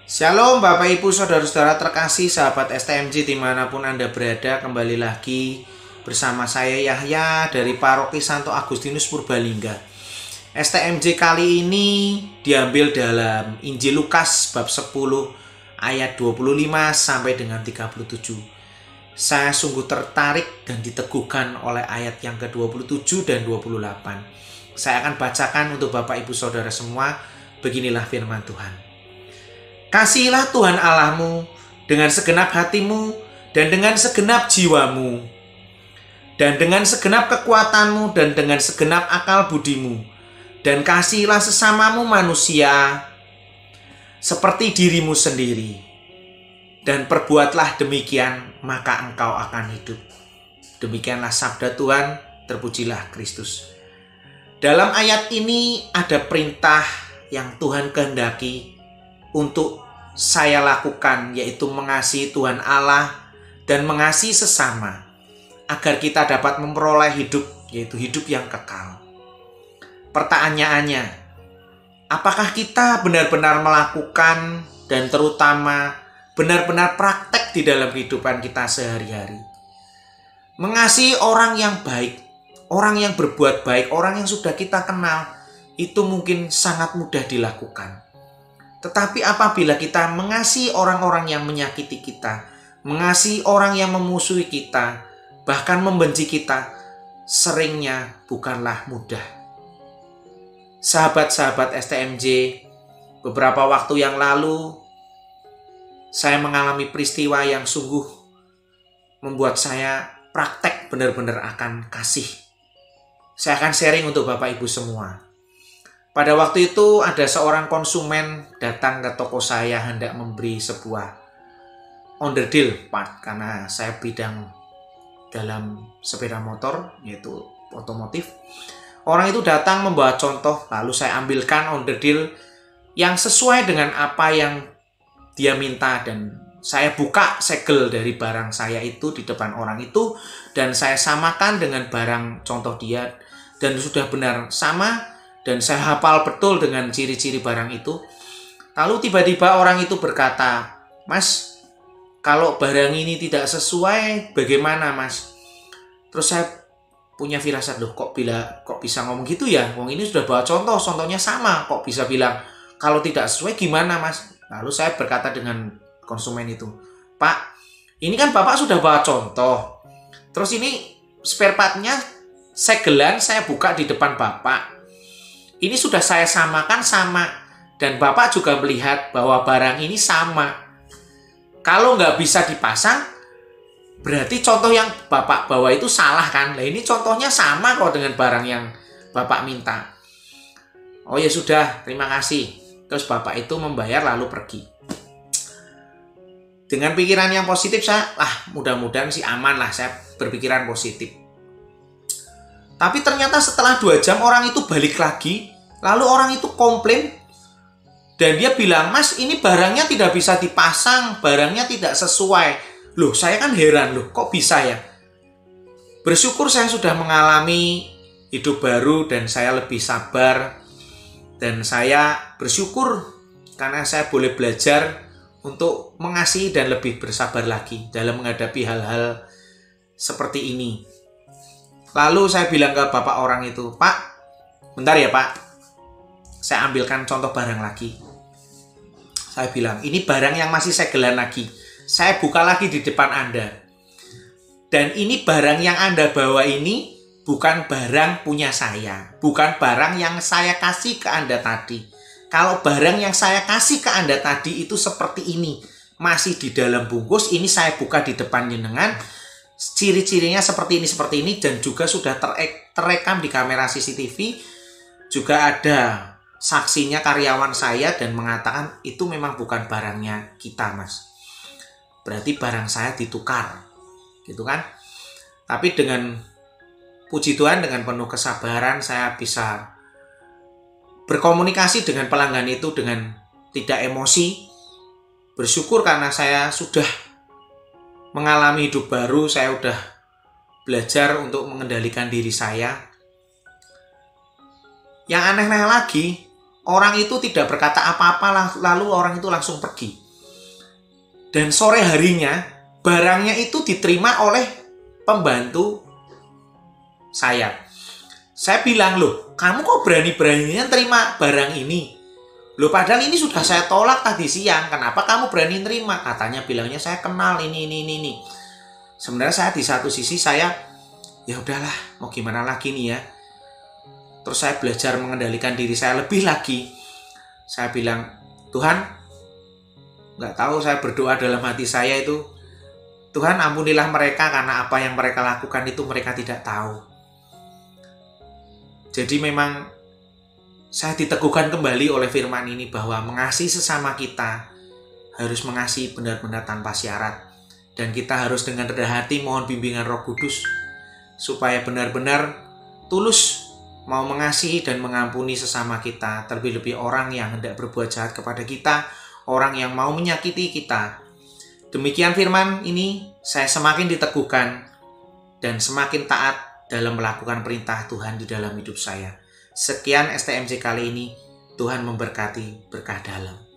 Shalom Bapak Ibu Saudara-saudara terkasih sahabat STMJ dimanapun Anda berada. Kembali lagi bersama saya Yahya dari Paroki Santo Agustinus Purbalingga. STMJ kali ini diambil dalam Injil Lukas bab 10 ayat 25 sampai dengan 37. Saya sungguh tertarik dan diteguhkan oleh ayat yang ke-27 dan 28. Saya akan bacakan untuk Bapak Ibu Saudara semua. Beginilah firman Tuhan. Kasihilah Tuhan Allahmu dengan segenap hatimu dan dengan segenap jiwamu dan dengan segenap kekuatanmu dan dengan segenap akal budimu, dan kasihilah sesamamu manusia seperti dirimu sendiri, dan perbuatlah demikian maka engkau akan hidup. Demikianlah sabda Tuhan, terpujilah Kristus. Dalam ayat ini ada perintah yang Tuhan kehendaki untuk saya lakukan, yaitu mengasihi Tuhan Allah dan mengasihi sesama, agar kita dapat memperoleh hidup, yaitu hidup yang kekal. Pertanyaannya, apakah kita benar-benar melakukan dan terutama benar-benar praktek di dalam kehidupan kita sehari-hari? Mengasihi orang yang baik, orang yang berbuat baik, orang yang sudah kita kenal, itu mungkin sangat mudah dilakukan. Tetapi apabila kita mengasihi orang-orang yang menyakiti kita, mengasihi orang yang memusuhi kita, bahkan membenci kita, seringnya bukanlah mudah. Sahabat-sahabat STMJ, beberapa waktu yang lalu, saya mengalami peristiwa yang sungguh membuat saya praktek benar-benar akan kasih. Saya akan sharing untuk Bapak Ibu semua. Pada waktu itu ada seorang konsumen datang ke toko saya hendak memberi sebuah onderdil part, karena saya bidang dalam sepeda motor, yaitu otomotif. Orang itu datang membawa contoh, lalu saya ambilkan onderdil yang sesuai dengan apa yang dia minta, dan saya buka segel dari barang saya itu di depan orang itu, dan saya samakan dengan barang contoh dia, dan sudah benar sama. Dan saya hafal betul dengan ciri-ciri barang itu. Lalu tiba-tiba orang itu berkata, "Mas, kalau barang ini tidak sesuai, bagaimana Mas?" Terus saya punya firasat, loh kok bisa ngomong gitu ya? Wong ini sudah bawa contoh, contohnya sama, kok bisa bilang kalau tidak sesuai gimana Mas? Lalu saya berkata dengan konsumen itu, "Pak, ini kan Bapak sudah bawa contoh. Terus ini spare partnya segelan saya buka di depan Bapak. Ini sudah saya samakan sama, dan Bapak juga melihat bahwa barang ini sama. Kalau nggak bisa dipasang, berarti contoh yang Bapak bawa itu salah kan? Nah ini contohnya sama kok dengan barang yang Bapak minta." "Oh ya sudah, terima kasih." Terus Bapak itu membayar lalu pergi. Dengan pikiran yang positif saya, mudah-mudahan sih aman lah, saya berpikiran positif. Tapi ternyata setelah 2 jam orang itu balik lagi. Lalu orang itu komplain. Dan dia bilang, "Mas, ini barangnya tidak bisa dipasang. Barangnya tidak sesuai." Loh, saya kan heran. Loh, kok bisa ya? Bersyukur saya sudah mengalami hidup baru dan saya lebih sabar. Dan saya bersyukur karena saya boleh belajar untuk mengasihi dan lebih bersabar lagi dalam menghadapi hal-hal seperti ini. Lalu saya bilang ke bapak orang itu, "Pak, bentar ya Pak. Saya ambilkan contoh barang lagi." Saya bilang, "Ini barang yang masih segelan lagi. Saya buka lagi di depan Anda. Dan ini barang yang Anda bawa ini bukan barang punya saya. Bukan barang yang saya kasih ke Anda tadi. Kalau barang yang saya kasih ke Anda tadi itu seperti ini. Masih di dalam bungkus, ini saya buka di depan jenengan. Ciri-cirinya seperti ini, dan juga sudah terekam di kamera CCTV. Juga ada saksinya karyawan saya dan mengatakan itu memang bukan barangnya kita Mas. Berarti barang saya ditukar." Gitu kan? Tapi dengan puji Tuhan, dengan penuh kesabaran saya bisa berkomunikasi dengan pelanggan itu dengan tidak emosi. Bersyukur karena saya sudah mengalami hidup baru, saya sudah belajar untuk mengendalikan diri saya. Yang aneh-aneh lagi, Orang itu tidak berkata apa-apa, lalu orang itu langsung pergi. Dan sore harinya, barangnya itu diterima oleh pembantu saya. Saya bilang, loh, kamu kok berani-beraninya terima barang ini? Loh, padahal ini sudah saya tolak tadi siang. Kenapa kamu berani terima? Katanya bilangnya saya kenal ini. Sebenarnya saya di satu sisi saya, ya udahlah, mau gimana lagi nih ya. Terus saya belajar mengendalikan diri saya lebih lagi. Saya bilang, Tuhan, nggak tahu, saya berdoa dalam hati saya itu, Tuhan ampunilah mereka karena apa yang mereka lakukan itu mereka tidak tahu. Jadi memang saya diteguhkan kembali oleh firman ini bahwa mengasihi sesama kita harus mengasihi benar-benar tanpa syarat. Dan kita harus dengan rendah hati mohon bimbingan Roh Kudus supaya benar-benar tulus mau mengasihi dan mengampuni sesama kita, terlebih-lebih orang yang hendak berbuat jahat kepada kita, orang yang mau menyakiti kita. Demikian firman ini, saya semakin diteguhkan dan semakin taat dalam melakukan perintah Tuhan di dalam hidup saya. Sekian STMJ kali ini, Tuhan memberkati berkah dalam.